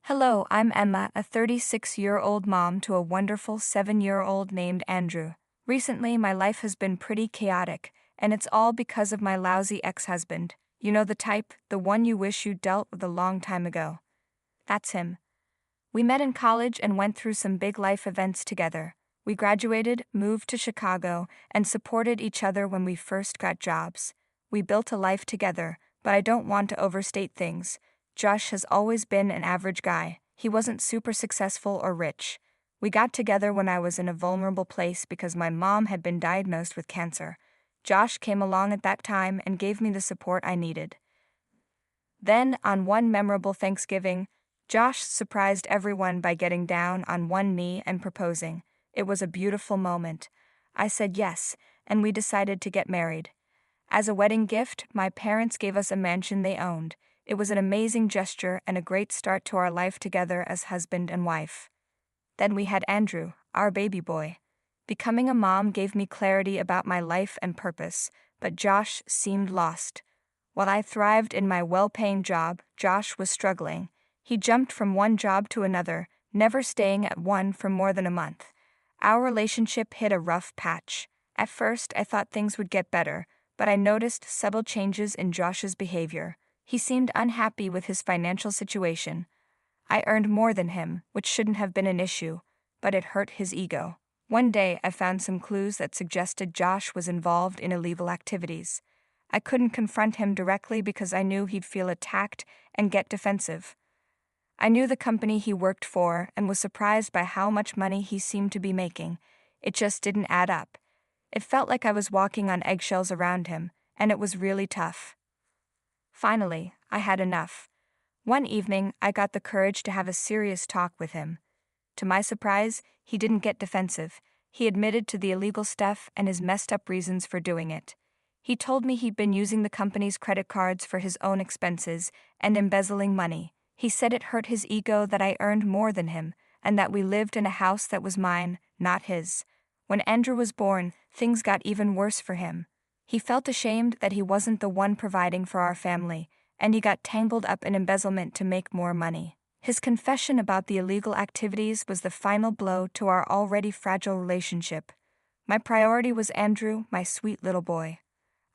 Hello, I'm Emma, a 36-year-old mom to a wonderful 7-year-old named Andrew. Recently, my life has been pretty chaotic, and it's all because of my lousy ex-husband. You know the type, the one you wish you dealt with a long time ago. That's him. We met in college and went through some big life events together. We graduated, moved to Chicago, and supported each other when we first got jobs. We built a life together, but I don't want to overstate things. Josh has always been an average guy. He wasn't super successful or rich. We got together when I was in a vulnerable place because my mom had been diagnosed with cancer. Josh came along at that time and gave me the support I needed. Then, on one memorable Thanksgiving, Josh surprised everyone by getting down on one knee and proposing. It was a beautiful moment. I said yes, and we decided to get married. As a wedding gift, my parents gave us a mansion they owned. It was an amazing gesture and a great start to our life together as husband and wife. Then we had Andrew, our baby boy. Becoming a mom gave me clarity about my life and purpose, but Josh seemed lost. While I thrived in my well-paying job, Josh was struggling. He jumped from one job to another, never staying at one for more than a month. Our relationship hit a rough patch. At first, I thought things would get better, but I noticed subtle changes in Josh's behavior. He seemed unhappy with his financial situation. I earned more than him, which shouldn't have been an issue, but it hurt his ego. One day, I found some clues that suggested Josh was involved in illegal activities. I couldn't confront him directly because I knew he'd feel attacked and get defensive. I knew the company he worked for and was surprised by how much money he seemed to be making. It just didn't add up. It felt like I was walking on eggshells around him, and it was really tough. Finally, I had enough. One evening, I got the courage to have a serious talk with him. To my surprise, he didn't get defensive. He admitted to the illegal stuff and his messed up reasons for doing it. He told me he'd been using the company's credit cards for his own expenses and embezzling money. He said it hurt his ego that I earned more than him, and that we lived in a house that was mine, not his. When Andrew was born, things got even worse for him. He felt ashamed that he wasn't the one providing for our family, and he got tangled up in embezzlement to make more money. His confession about the illegal activities was the final blow to our already fragile relationship. My priority was Andrew, my sweet little boy.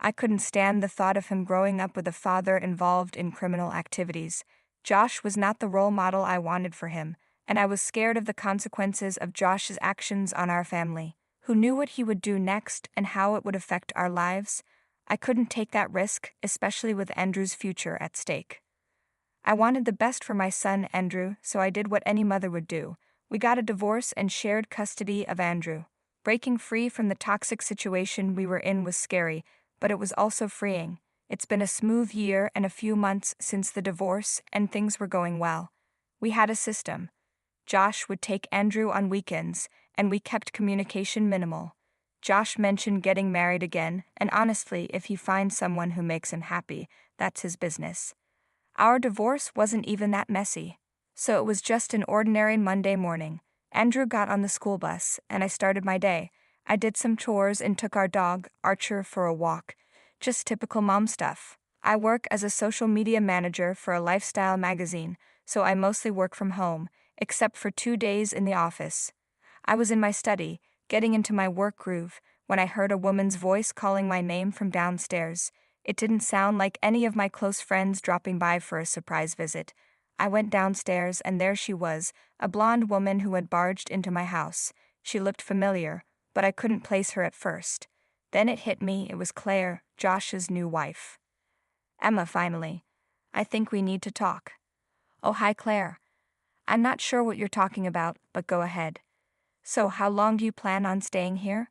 I couldn't stand the thought of him growing up with a father involved in criminal activities. Josh was not the role model I wanted for him, and I was scared of the consequences of Josh's actions on our family. Who knew what he would do next and how it would affect our lives? I couldn't take that risk, especially with Andrew's future at stake. I wanted the best for my son, Andrew, so I did what any mother would do. We got a divorce and shared custody of Andrew. Breaking free from the toxic situation we were in was scary, but it was also freeing. It's been a smooth year and a few months since the divorce, and things were going well. We had a system. Josh would take Andrew on weekends, and we kept communication minimal. Josh mentioned getting married again, and honestly, if he finds someone who makes him happy, that's his business. Our divorce wasn't even that messy, so it was just an ordinary Monday morning. Andrew got on the school bus, and I started my day. I did some chores and took our dog, Archer, for a walk. Just typical mom stuff. I work as a social media manager for a lifestyle magazine, so I mostly work from home, except for 2 days in the office. I was in my study, getting into my work groove, when I heard a woman's voice calling my name from downstairs. It didn't sound like any of my close friends dropping by for a surprise visit. I went downstairs, and there she was, a blonde woman who had barged into my house. She looked familiar, but I couldn't place her at first. Then it hit me, it was Claire, Josh's new wife. Emma, finally. I think we need to talk. Oh, hi, Claire. I'm not sure what you're talking about, but go ahead. So, how long do you plan on staying here?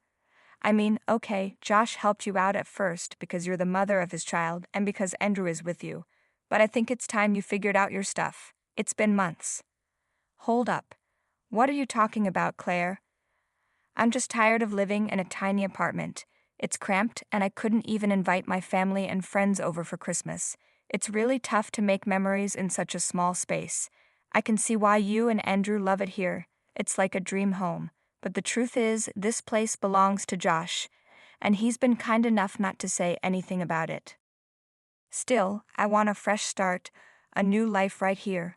I mean, okay, Josh helped you out at first because you're the mother of his child and because Andrew is with you. But I think it's time you figured out your stuff. It's been months. Hold up. What are you talking about, Claire? I'm just tired of living in a tiny apartment. It's cramped, and I couldn't even invite my family and friends over for Christmas. It's really tough to make memories in such a small space. I can see why you and Andrew love it here. It's like a dream home. But the truth is, this place belongs to Josh, and he's been kind enough not to say anything about it. Still, I want a fresh start, a new life right here.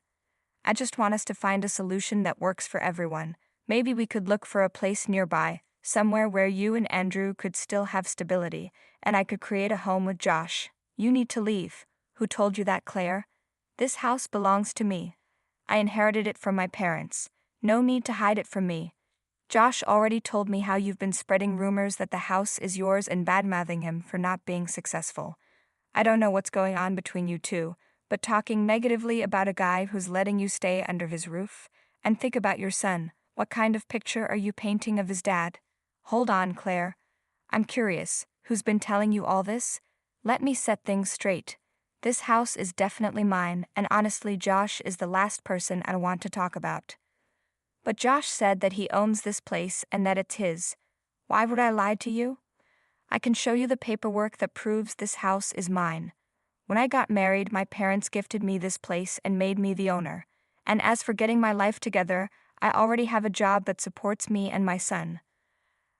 I just want us to find a solution that works for everyone. Maybe we could look for a place nearby, somewhere where you and Andrew could still have stability, and I could create a home with Josh. You need to leave. Who told you that, Claire? This house belongs to me. I inherited it from my parents. No need to hide it from me. Josh already told me how you've been spreading rumors that the house is yours and badmouthing him for not being successful. I don't know what's going on between you two, but talking negatively about a guy who's letting you stay under his roof? And think about your son. What kind of picture are you painting of his dad? Hold on, Claire. I'm curious. Who's been telling you all this? Let me set things straight. This house is definitely mine, and honestly, Josh is the last person I want to talk about. But Josh said that he owns this place and that it's his. Why would I lie to you? I can show you the paperwork that proves this house is mine. When I got married, my parents gifted me this place and made me the owner. And as for getting my life together, I already have a job that supports me and my son.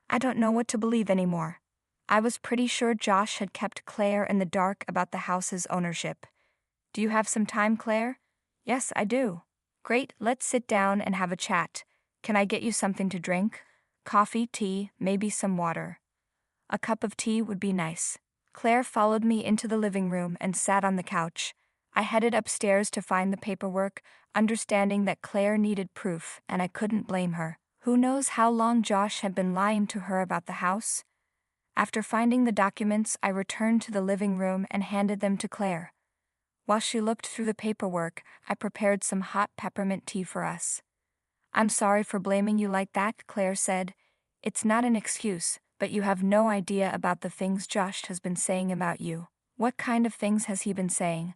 I don't know what to believe anymore. I was pretty sure Josh had kept Claire in the dark about the house's ownership. Do you have some time, Claire? Yes, I do. Great, let's sit down and have a chat. Can I get you something to drink? Coffee, tea, maybe some water. A cup of tea would be nice. Claire followed me into the living room and sat on the couch. I headed upstairs to find the paperwork, understanding that Claire needed proof, and I couldn't blame her. Who knows how long Josh had been lying to her about the house? After finding the documents, I returned to the living room and handed them to Claire. While she looked through the paperwork, I prepared some hot peppermint tea for us. I'm sorry for blaming you like that, Claire said. It's not an excuse, but you have no idea about the things Josh has been saying about you. What kind of things has he been saying?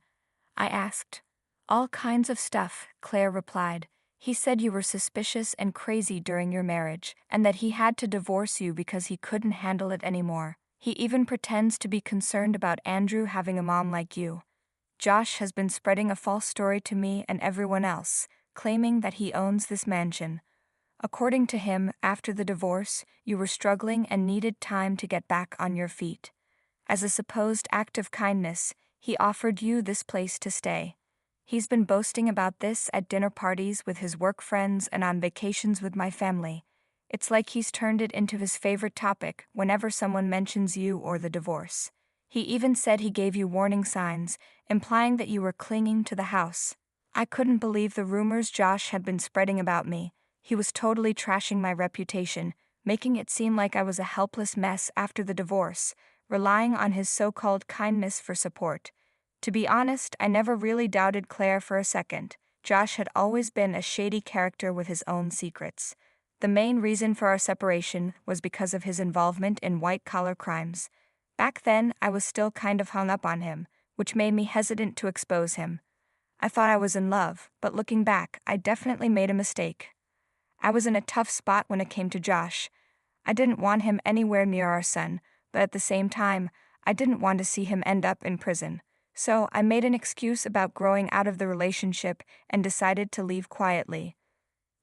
I asked. All kinds of stuff, Claire replied. He said you were suspicious and crazy during your marriage, and that he had to divorce you because he couldn't handle it anymore. He even pretends to be concerned about Andrew having a mom like you. Josh has been spreading a false story to me and everyone else, claiming that he owns this mansion. According to him, after the divorce, you were struggling and needed time to get back on your feet. As a supposed act of kindness, he offered you this place to stay. He's been boasting about this at dinner parties with his work friends and on vacations with my family. It's like he's turned it into his favorite topic whenever someone mentions you or the divorce. He even said he gave you warning signs, implying that you were clinging to the house. I couldn't believe the rumors Josh had been spreading about me. He was totally trashing my reputation, making it seem like I was a helpless mess after the divorce, relying on his so-called kindness for support. To be honest, I never really doubted Claire for a second. Josh had always been a shady character with his own secrets. The main reason for our separation was because of his involvement in white-collar crimes. Back then, I was still kind of hung up on him, which made me hesitant to expose him. I thought I was in love, but looking back, I definitely made a mistake. I was in a tough spot when it came to Josh. I didn't want him anywhere near our son, but at the same time, I didn't want to see him end up in prison. So I made an excuse about growing out of the relationship and decided to leave quietly.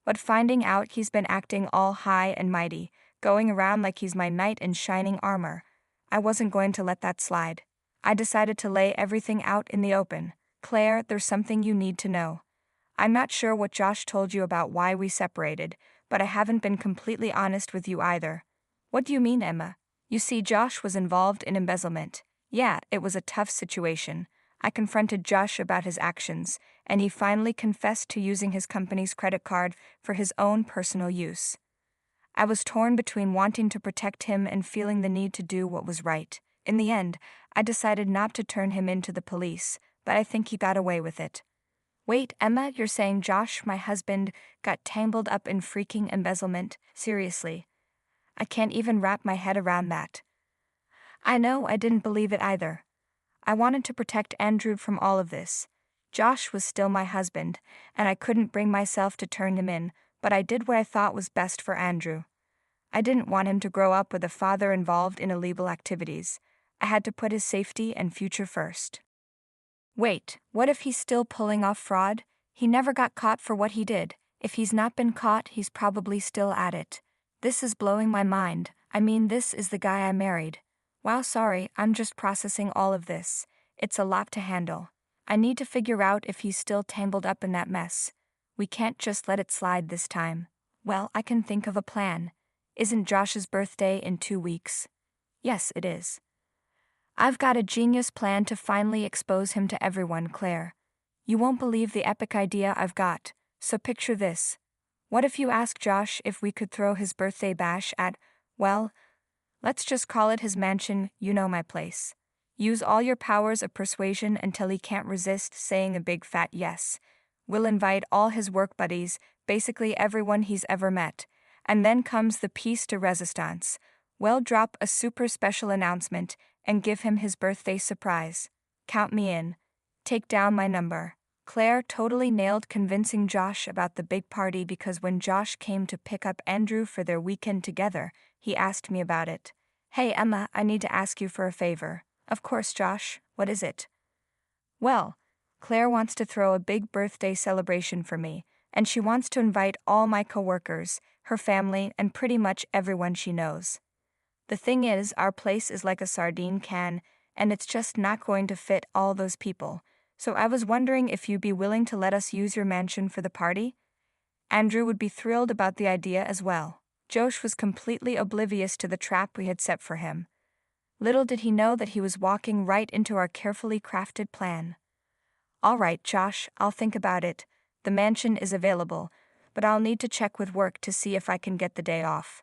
But finding out he's been acting all high and mighty, going around like he's my knight in shining armor, I wasn't going to let that slide. I decided to lay everything out in the open. Claire, there's something you need to know. I'm not sure what Josh told you about why we separated, but I haven't been completely honest with you either. What do you mean, Emma? You see, Josh was involved in embezzlement. Yeah, it was a tough situation. I confronted Josh about his actions, and he finally confessed to using his company's credit card for his own personal use. I was torn between wanting to protect him and feeling the need to do what was right. In the end, I decided not to turn him into the police, but I think he got away with it. Wait, Emma, you're saying Josh, my husband, got tangled up in freaking embezzlement? Seriously. I can't even wrap my head around that. I know, I didn't believe it either. I wanted to protect Andrew from all of this. Josh was still my husband, and I couldn't bring myself to turn him in, but I did what I thought was best for Andrew. I didn't want him to grow up with a father involved in illegal activities. I had to put his safety and future first. Wait, what if he's still pulling off fraud? He never got caught for what he did. If he's not been caught, he's probably still at it. This is blowing my mind. I mean, this is the guy I married. Wow, sorry, I'm just processing all of this. It's a lot to handle. I need to figure out if he's still tangled up in that mess. We can't just let it slide this time. Well, I can think of a plan. Isn't Josh's birthday in 2 weeks? Yes, it is. I've got a genius plan to finally expose him to everyone, Claire. You won't believe the epic idea I've got, so picture this. What if you ask Josh if we could throw his birthday bash at, well, let's just call it his mansion, you know my place. Use all your powers of persuasion until he can't resist saying a big fat yes. We'll invite all his work buddies, basically everyone he's ever met. And then comes the piece de resistance. We'll drop a super special announcement and give him his birthday surprise. Count me in. Take down my number. Claire totally nailed convincing Josh about the big party because when Josh came to pick up Andrew for their weekend together, he asked me about it. Hey Emma, I need to ask you for a favor. Of course, Josh. What is it? Well, Claire wants to throw a big birthday celebration for me, and she wants to invite all my coworkers, her family, and pretty much everyone she knows. The thing is, our place is like a sardine can, and it's just not going to fit all those people, so I was wondering if you'd be willing to let us use your mansion for the party? Andrew would be thrilled about the idea as well. Josh was completely oblivious to the trap we had set for him. Little did he know that he was walking right into our carefully crafted plan. All right, Josh, I'll think about it. The mansion is available, but I'll need to check with work to see if I can get the day off.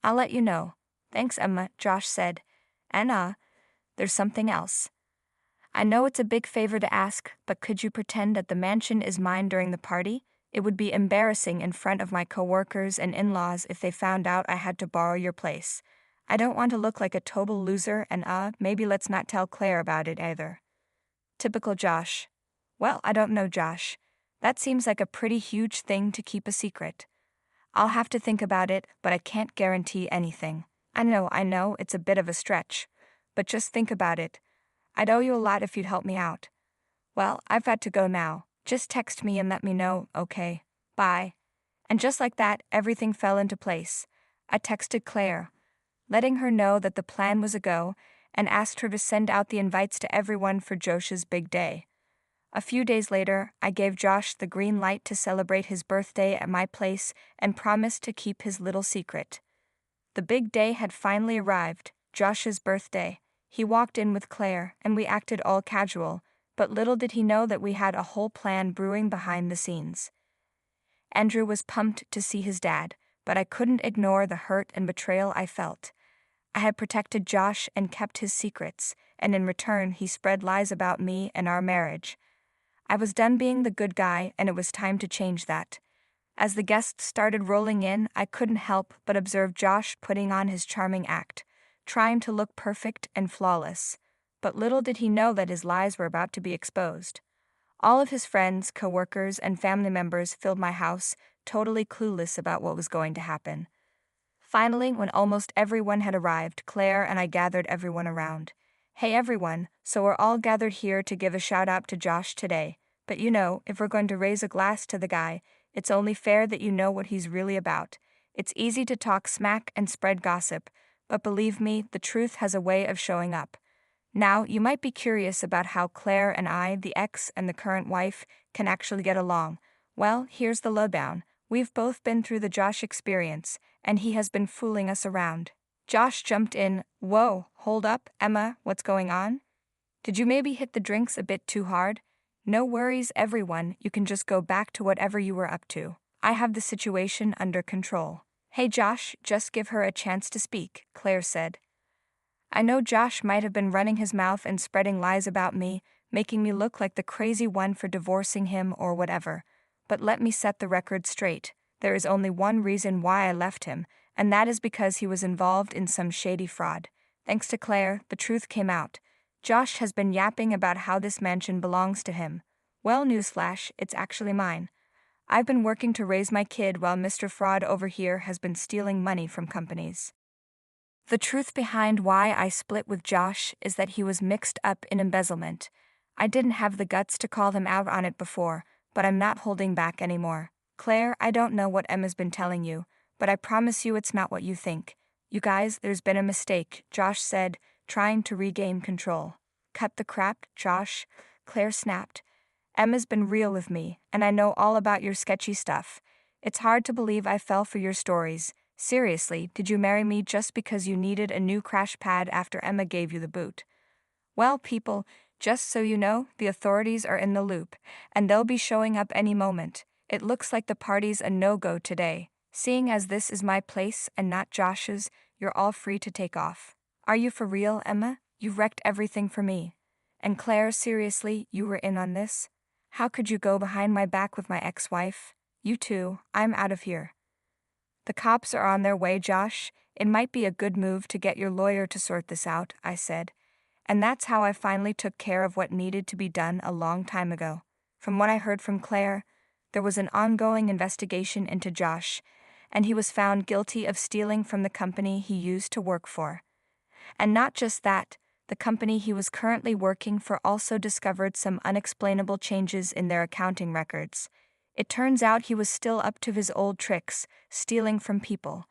I'll let you know. Thanks, Emma, Josh said. And there's something else. I know it's a big favor to ask, but could you pretend that the mansion is mine during the party? It would be embarrassing in front of my coworkers and in-laws if they found out I had to borrow your place. I don't want to look like a total loser and maybe let's not tell Claire about it either. Typical Josh. Well, I don't know, Josh. That seems like a pretty huge thing to keep a secret. I'll have to think about it, but I can't guarantee anything. I know, it's a bit of a stretch. But just think about it. I'd owe you a lot if you'd help me out. Well, I've got to go now. Just text me and let me know, okay? Bye. And just like that, everything fell into place. I texted Claire, letting her know that the plan was a go, and asked her to send out the invites to everyone for Josh's big day. A few days later, I gave Josh the green light to celebrate his birthday at my place and promised to keep his little secret. The big day had finally arrived, Josh's birthday. He walked in with Claire, and we acted all casual, but little did he know that we had a whole plan brewing behind the scenes. Andrew was pumped to see his dad, but I couldn't ignore the hurt and betrayal I felt. I had protected Josh and kept his secrets, and in return he spread lies about me and our marriage. I was done being the good guy, and it was time to change that. As the guests started rolling in, I couldn't help but observe Josh putting on his charming act, trying to look perfect and flawless. But little did he know that his lies were about to be exposed. All of his friends, coworkers, and family members filled my house, totally clueless about what was going to happen. Finally, when almost everyone had arrived, Claire and I gathered everyone around. Hey everyone, so we're all gathered here to give a shout out to Josh today. But if we're going to raise a glass to the guy, it's only fair that you know what he's really about. It's easy to talk smack and spread gossip, but believe me, the truth has a way of showing up. Now, you might be curious about how Claire and I, the ex and the current wife, can actually get along. Well, here's the lowdown. We've both been through the Josh experience, and he has been fooling us around. Josh jumped in. Whoa, hold up, Emma, what's going on? Did you maybe hit the drinks a bit too hard? No worries, everyone, you can just go back to whatever you were up to. I have the situation under control. Hey Josh, just give her a chance to speak, Claire said. I know Josh might have been running his mouth and spreading lies about me, making me look like the crazy one for divorcing him or whatever. But let me set the record straight. There is only one reason why I left him, and that is because he was involved in some shady fraud. Thanks to Claire, the truth came out. Josh has been yapping about how this mansion belongs to him. Well, newsflash, it's actually mine. I've been working to raise my kid while Mr. Fraud over here has been stealing money from companies. The truth behind why I split with Josh is that he was mixed up in embezzlement. I didn't have the guts to call him out on it before, but I'm not holding back anymore. Claire, I don't know what Emma's been telling you, but I promise you it's not what you think. You guys, there's been a mistake, Josh said, trying to regain control. Cut the crap, Josh, Claire snapped. Emma's been real with me, and I know all about your sketchy stuff. It's hard to believe I fell for your stories. Seriously, did you marry me just because you needed a new crash pad after Emma gave you the boot? Well, people, just so you know, the authorities are in the loop, and they'll be showing up any moment. It looks like the party's a no-go today. Seeing as this is my place and not Josh's, you're all free to take off. Are you for real, Emma? You wrecked everything for me. And Claire, seriously, you were in on this? How could you go behind my back with my ex-wife? You too, I'm out of here. The cops are on their way, Josh. It might be a good move to get your lawyer to sort this out, I said. And that's how I finally took care of what needed to be done a long time ago. From what I heard from Claire, there was an ongoing investigation into Josh, and he was found guilty of stealing from the company he used to work for. And not just that, the company he was currently working for also discovered some unexplainable changes in their accounting records. It turns out he was still up to his old tricks, stealing from people.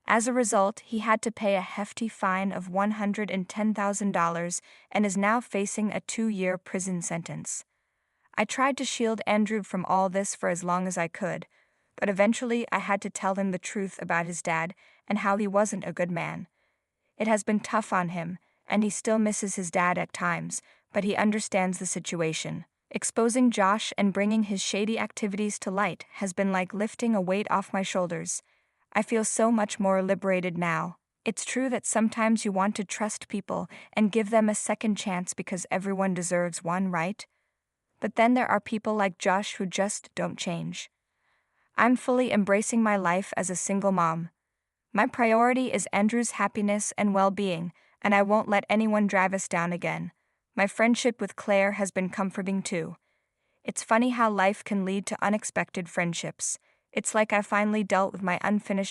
As a result, he had to pay a hefty fine of $110,000 and is now facing a 2-year prison sentence. I tried to shield Andrew from all this for as long as I could, but eventually I had to tell him the truth about his dad and how he wasn't a good man. It has been tough on him, and he still misses his dad at times, but he understands the situation. Exposing Josh and bringing his shady activities to light has been like lifting a weight off my shoulders. I feel so much more liberated now. It's true that sometimes you want to trust people and give them a second chance because everyone deserves one, right? But then there are people like Josh who just don't change. I'm fully embracing my life as a single mom. My priority is Andrew's happiness and well-being, and I won't let anyone drive us down again. My friendship with Claire has been comforting too. It's funny how life can lead to unexpected friendships. It's like I finally dealt with my unfinished